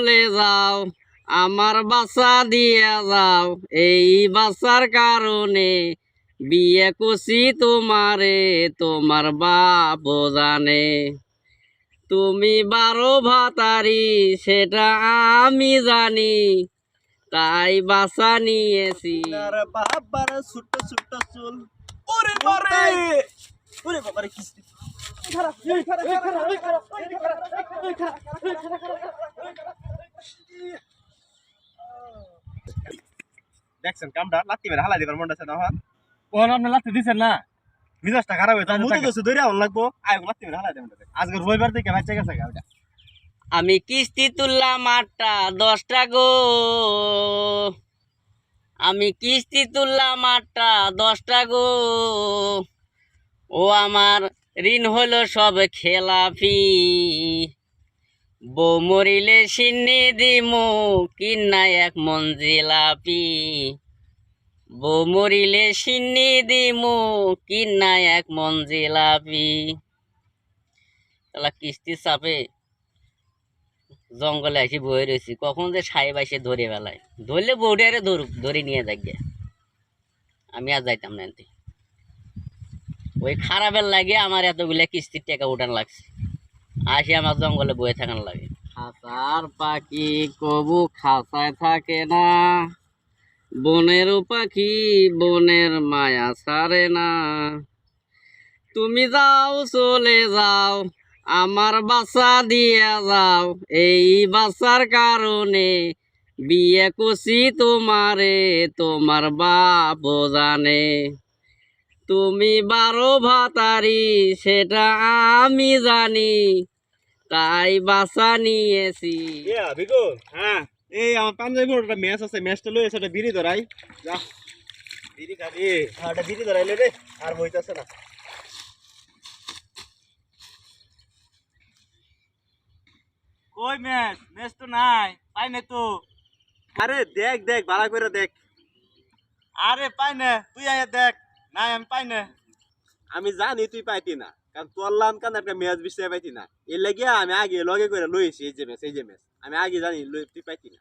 চলে যাও, আমার বাচ্চা দিয়া যাও, এই বাচ্চার কারণে বিয়ে করছি তোমারে, তোমার বাপ জানে। তুমি 12 ভাতারি সেটা আমি জানি, তাই বাচ্চা নিয়েছি। বাবার ছোট্ট ছোট্ট চুল, ওরে বাবারে, ওরে বাবারে কিস্তি দেখছেন কামটা লাত্তি মেরে হালাই দিবার মনটা আছে না হন ওহন আপনি লাথি দিছেন না মিজাজটা খারাপ হয়ে মুতে দোষে ধরে আউন লাগবো আয় লাত্তি মেরে হালাই দেবেন আজকে রবিবার থেকে বাচ্চা গেছে গাওটা আমি কিস্তি তুললাম 8টা 10টা গো, আমি কিস্তি তুললাম 8টা 10টা গো, ও আমার ঋণ হলো সব খেলাপি, বউ মরিলে সিন্নি দিমু কিনা 1 মন জিলাপি, বউ মরিলে সিন্নি দিমু কিনা 1 মন জিলাপি। তাহলে কিস্তি চাপে জঙ্গলে এসে বয়ে রয়েছি, কখন যে সাহেব এসে ধরে বেলায়, ধরলে বউটারে ধরুক, ধরে নিয়ে যাক গে, আমি আর যাইতাম না। ওই খারাপের লাগে আমার এতগুলা কিস্তির টাকা উঠান লাগছে, আসে আমার জঙ্গলে বয়ে থাকান লাগে। খাঁচার পাখি কবু খাঁচায় থাকে না, বনেরও পাখি বনের মায়া ছাড়ে না। তুমি যাও চলে যাও, আমার বাচ্চা দিয়া যাও, এই বাচ্চার কারণে বিয়ে করছি তোমারে, তোমার বাপ জানে। তুমি 12 ভাতারি সেটা আমি জানি, তাই বাচ্চা নিয়েছি। বিকুল হ্যাঁ এই আমার পাঞ্জাবি একটা ম্যাচ আছে, ম্যাচটা লই এসে একটা বিড়ি ধরাই যা বিড়ি খাবি হ্যাঁ একটা বিড়ি ধরাইলে রে আর বইতাছে না। কই ম্যাচ ম্যাচ তো নাই পাই না তো আরে দেখ দেখ ভালো করে দেখ। আরে পাই না তুই আয় দেখ নাই আমি পাই না আমি জানি তুই পাইতি না, কারণ তোর লান কান একটা ম্যাচ বিষয় পাইতি না, এর লাগিয়া আমি আগে লগে করে লইছি এই যে ম্যাচ আমি আগে জানি তুই পাইতি না।